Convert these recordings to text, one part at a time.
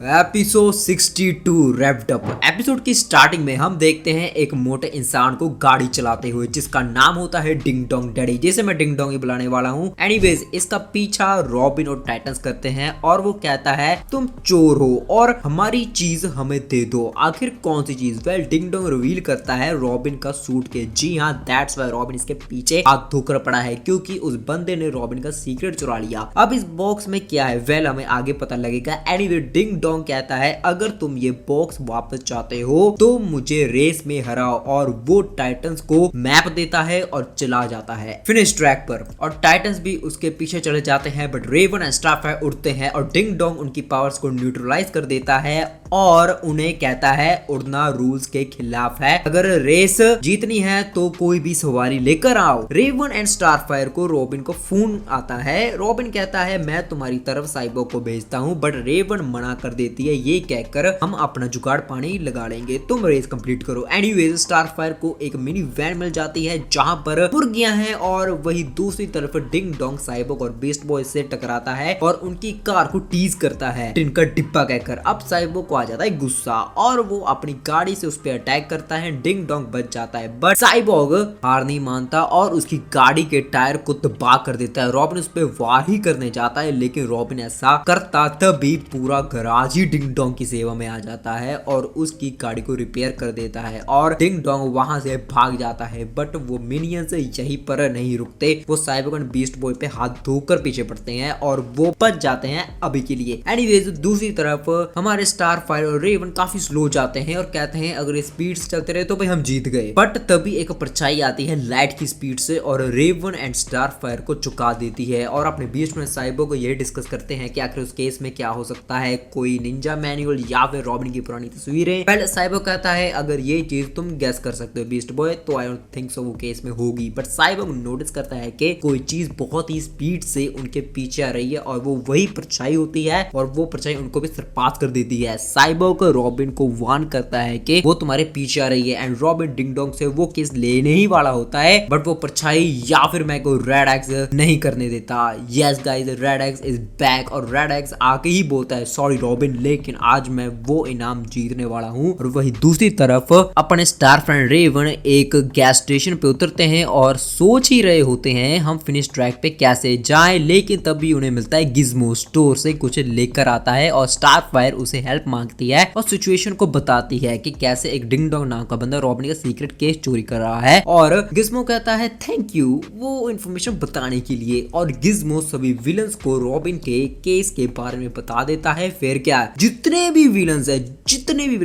Episode 62 wrapped up. Episode की starting में हम देखते हैं एक मोटे इंसान को गाड़ी चलाते हुए जिसका नाम होता है डिंग डोंग डैडी, जिसे मैं डिंग डोंग ही बुलाने वाला हूँ। एनीवेज इसका पीछा रॉबिन और टाइटंस करते हैं और वो कहता है तुम चोर हो और हमारी चीज हमें दे दो। आखिर कौन सी चीज? वेल डिंग डोंग रिवील करता है रॉबिन का सूट के। जी हाँ, दैट्स व्हाई रॉबिन इसके पीछे हाथ धोकर पड़ा है क्योंकि उस बंदे ने रॉबिन का सीक्रेट चुरा लिया। अब इस बॉक्स में क्या है? वेल हमें आगे पता लगेगा। एनीवे डिंग डोंग कहता है अगर तुम ये बॉक्स वापस चाहते हो तो मुझे रेस में हराओ, और वो टाइटंस को मैप देता है और चला जाता है फिनिश ट्रैक पर। और टाइटंस भी उसके पीछे चले जाते हैं, बट रेवन एंड स्टारफायर उड़ते हैं और डिंग डोंग उनकी पावर्स को न्यूट्रलाइज कर देता है और उन्हें कहता है उड़ना रूल्स के खिलाफ है, अगर रेस जीतनी है तो कोई भी सवारी लेकर आओ। रेवन एंड स्टारफायर को रॉबिन को फोन आता है। रॉबिन कहता है मैं तुम्हारी तरफ साइबोर्ग को भेजता हूँ, बट रेवन मना कर देती है। ये कहकर हम अपना जुगाड़ पानी लगा लेंगे, तुम रेस कंप्लीट करो। एनीवेज स्टारफायर को एक मिनी वैन मिल जाती है जहां पर मुर्गियां हैं, और वही दूसरी तरफ डिंग डोंग साइबोर्ग और बीस्ट बॉय से टकराता है और उनकी कार को टीज करता है टिन का डिब्बा कहकर। अब साइबोर्ग को आ जाता है गुस्सा और वो अपनी गाड़ी से उस पर अटैक करता है। डिंग डोंग बच जाता है, बट साइबोर्ग हार नहीं मानता और उसकी गाड़ी के टायर को तबाह कर देता है। रॉबिन उस पर वार ही करने जाता है, लेकिन रॉबिन ऐसा करता तभी पूरा गराज ही डिंग डोंग की सेवा में आ जाता है और उसकी गाड़ी को रिपेयर कर देता है और डिंग डोंग वहां से भाग जाता है। बट वो मिनियंस यहीं पर नहीं रुकते, वो साइबोर्ग एंड बीस्ट बॉय पे हाथ धोकर पीछे पड़ते हैं और वो बच जाते हैं अभी के लिए। एनीवेज दूसरी तरफ हमारे स्टारफायर और रेवन काफी स्लो जाते हैं और कहते हैं अगर स्पीड से चलते रहे तो भाई हम जीत गए। बट तभी एक परछाई आती है लाइट की स्पीड से और रेवन एंड स्टारफायर को चुका देती है और अपने बीच में साइबोर्ग को यह डिस्कस करते हैं कि आखिर उस केस में क्या हो सकता है, कोई निंजा मैनुअल या फिर रॉबिन की पुरानी तस्वीरें। पहले साइबोर्ग कहता है अगर ये चीज तुम गैस कर सकते हो बीस्ट बॉय तो आई डोंट थिंक सो वो केस में होगी। बट साइबोर्ग नोटिस करता है कि कोई चीज बहुत ही स्पीड से उनके पीछे आ रही है और वो वही परछाई होती है और वो परछाई उनको भी सरपास कर देती है। साइबोर्ग रॉबिन को वार्न करता है कि वो तुम्हारे पीछे आ रही है एंड रॉबिन डिंग डोंग से वो केस लेने ही वाला होता है, बट वो परछाई या फिर मैं को रेड एक्स नहीं करने देता। Yes guys, red x is back और रेड एक्स आके ही बोलता है सॉरी रॉबिन, लेकिन आज मैं वो इनाम जीतने वाला हूँ। और वही दूसरी तरफ अपने स्टार फ्रेंड रेवन एक गैस स्टेशन पे उतरते हैं और सोच ही रहे होते हैं हम फिनिश ट्रैक पे कैसे जाएं, लेकिन तभी उन्हें मिलता है गिज़्मो स्टोर से कुछ लेकर आता है और स्टारफायर उसे हेल्प मांगती है और सिचुएशन को बताती है कि कैसे एक डिंग डोंग नाम का बंदा रॉबिन का सीक्रेट केस चोरी कर रहा है। और गिज़्मो कहता है थैंक यू वो इन्फॉर्मेशन बताने के लिए, और गिज़्मो सभी विलन्स को रॉबिन के केस के बारे में बता देता है। फिर क्या, जितने भी विलन्स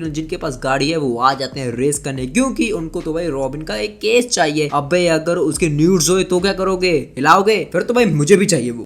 जिनके पास गाड़ी है वो आ जाते हैं रेस करने, क्योंकि उनको तो भाई रॉबिन का एक केस चाहिए। अबे अगर उसके न्यूड्स होए तो क्या करोगे, हिलाओगे? फिर तो भाई मुझे भी चाहिए वो।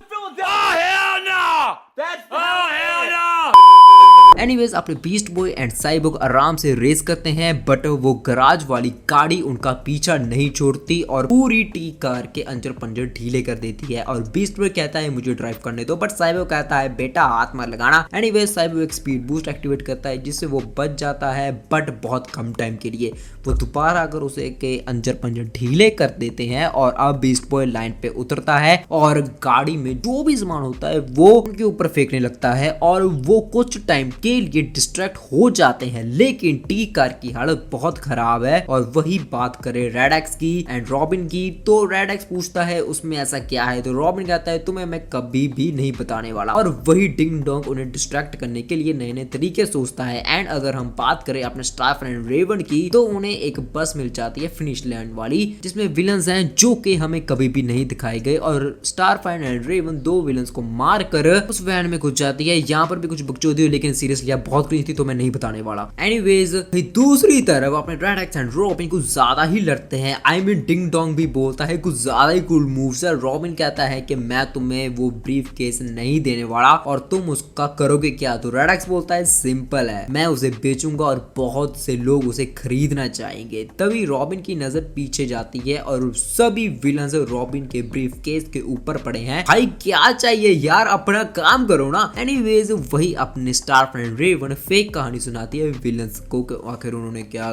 एनीवेज अपने बीस्ट बॉय एंड साइबोर्ग आराम से रेस करते हैं, बट वो गराज वाली गाड़ी उनका पीछा नहीं छोड़ती और पूरी टी कार के अंजर पंजर ढीले कर देती है। और बीस्ट बॉय कहता है मुझे ड्राइव करने दो, बट साइबोर्ग कहता है बेटा हाथ मत लगाना। एनीवेज साइबोर्ग एक स्पीड बूस्ट एक्टिवेट करता है जिससे वो बच जाता है, बट बहुत कम टाइम के लिए। वो दोबारा अगर उसे के अंजर पंजर ढीले कर देते हैं और अब बीस्ट बॉय लाइन पे उतरता है और गाड़ी में जो भी सामान होता है वो उनके ऊपर फेंकने लगता है और वो कुछ टाइम के लिए डिस्ट्रैक्ट हो जाते हैं। लेकिन टी कार की हालत बहुत खराब है। और वही बात करें रेड एक्स की एंड रॉबिन की, तो रेड एक्स पूछता है उसमें ऐसा क्या है, तो रॉबिन कहता है तुम्हें मैं कभी भी नहीं बताने वाला। और वही डिंग डोंग उन्हें डिस्ट्रैक्ट करने के लिए नए नए तरीके सोचता है। एंड अगर हम बात करें अपने स्टार फ्रेंड रेवन की, तो उन्हें एक बस मिल जाती है फिनिश लैंड वाली जिसमें विलन्स हैं जो कि हमें कभी भी नहीं दिखाए गए, और स्टार फ्रेंड एंड रेवन दो विलन्स को मार कर उस वैन में घुस जाती है। यहाँ पर भी कुछ बकचोदी, लेकिन सीरियसली बहुत क्रिंज थी तो मैं नहीं बताने वाला। एनीवेज दूसरी तरफ अपने रेड एक्स एंड रॉबिन कुछ ज्यादा ही लड़ते हैं। आई मीन डिंग डोंग भी बोलता है कुछ ज्यादा ही कूल मूव्स है। रॉबिन कहता है कि मैं तुम्हें वो ब्रीफ केस नहीं देने वाला और तुम उसका करोगे क्या, तो रेड एक्स बोलता है सिंपल है, मैं उसे बेचूंगा और बहुत से लोग उसे खरीदना चाहेंगे। तभी रॉबिन की नजर पीछे जाती है और सभी विलन्स रॉबिन के ब्रीफ केस के ऊपर पड़े हैं। भाई क्या चाहिए यार, अपना काम करो ना। एनीवेज वही अपने star friend and Raven fake कहानी सुनाती है विलन्स को कि आखिर उन्होंने क्या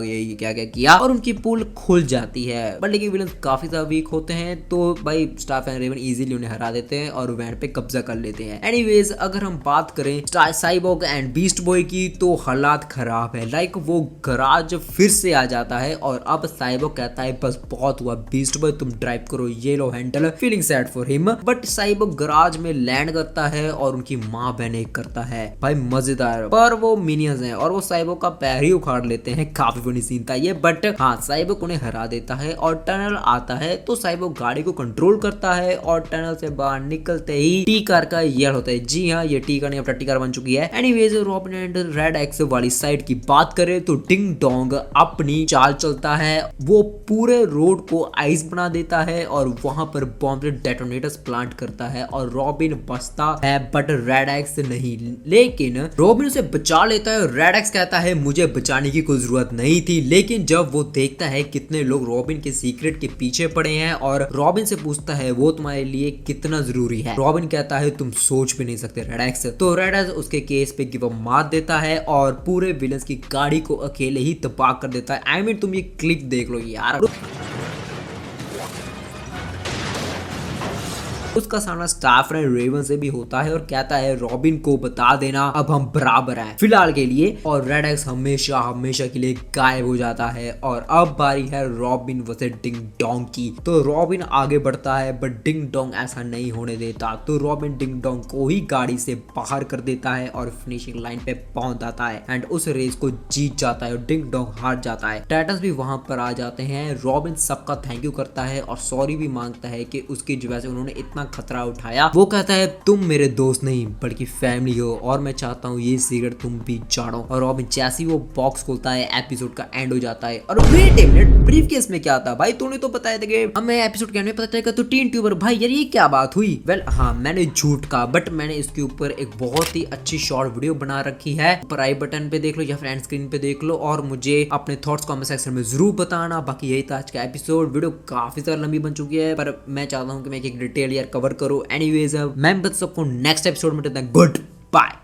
किया और उनकी पुल खुल जाती है। बट लेकिन विलन्स काफी ज्यादा वीक होते हैं तो भाई स्टाफ एंड रेवन इजीली उन्हें हरा देते हैं और वैन पे कब्जा कर लेते हैं। एनीवेज अगर हम बात करें साइबॉर्ग एंड बीस्ट बॉय की तो हालात खराब है। लाइक वो गराज फिर से आ जाता है और अब साइबॉर्ग कहता है बस बहुत हुआ बीस्ट बॉय, तुम ड्राइव करो, ये लो handle. Feeling sad for him. But cyborg garage में लैंड करता है और उनकी माँ बहन एक करता है। भाई मजेदार। पर वो मिनियंस हैं और वो साइबॉर्ग का पैर ही उखाड़ लेते हैं। काफी फनी सीन था ये। बट हाँ, साइबॉर्ग उन्हें हरा देता है और टनल आता है तो साइबॉर्ग गाड़ी को कंट्रोल करता है और टनल से बाहर निकलते ही टी कार का येल होता है। जी हाँ, ये टी कार नहीं अब टी कार बन चुकी है। Anyways robin and red x वाली साइड की बात करें तो डिंग डोंग अपनी चाल चलता है। वो पूरे रोड को आइस बना देता है और वहां पर बॉम्ब डेटोनेटर्स प्लांट करता है और रॉबिन बचता है बट रेड एक्स नहीं। लेकिन रॉबिन उसे बचा लेता है और रेड एक्स कहता है मुझे बचाने की कोई जरूरत नहीं थी। लेकिन जब वो देखता है कितने लोग रॉबिन के सीक्रेट के पीछे पड़े हैं और रॉबिन से पूछता है वो तुम्हारे लिए कितना जरूरी है, रॉबिन कहता है तुम सोच भी नहीं सकते रेड एक्स। तो रेड एक्स उसके केस पे गिव अप मार देता है और पूरे विलन्स की गाड़ी को अकेले ही तबाह कर देता है। आई मीन तुम ये क्लिप देख लो यार। उसका सामना स्टाफ एंड रेवन से भी होता है और कहता है रॉबिन को बता देना अब हम बराबर हैं फिलहाल के लिए। और रेड एक्स हमेशा के लिए गायब हो जाता है और अब बारी है रॉबिन वर्सेस डिंग डोंग की। तो रॉबिन आगे बढ़ता है बट डिंग डोंग ऐसा नहीं होने देता। तो रॉबिन डिंग डोंग को ही गाड़ी से बाहर कर देता है और फिनिशिंग लाइन पे पहुंच जाता है एंड उस रेस को जीत जाता है और डिंग डोंग हार जाता है। टाइटन्स भी वहां पर आ जाते हैं। रॉबिन सबका थैंक यू करता है और सॉरी भी मांगता है कि उसकी वजह से उन्होंने इतना खतरा उठाया। वो कहता है तुम मेरे दोस्त नहीं बल्कि फैमिली हो और मैं चाहता हूँ ये सीक्रेट तुम भी जानो। और रॉबिन जैसे वो बॉक्स खोलता है एपिसोड का एंड हो जाता है। और वेट ए मिनट, ब्रीफकेस में क्या था भाई? तूने तो बताया था कि हमें एपिसोड के एंड में पता चलेगा तो टीन ट्यूबर। भाई यार ये क्या बात हुई? वेल हाँ, मैंने झूठ कहा बट मैंने इसके ऊपर एक बहुत ही अच्छी शॉर्ट वीडियो बना रखी है। ऊपर आई बटन पे देख लो या फ्रेंड स्क्रीन पे देख लो और मुझे अपने थॉट्स कमेंट सेक्शन में जरूर बताना। बाकी यही था आज का एपिसोड। वीडियो काफी ज्यादा लंबी बन चुकी है पर मैं चाहता हूँ कि मैं एक डिटेल यार कवर करूँ। एनीवेज मैं बता सबको नेक्स्ट एपिसोड में गुड बाय।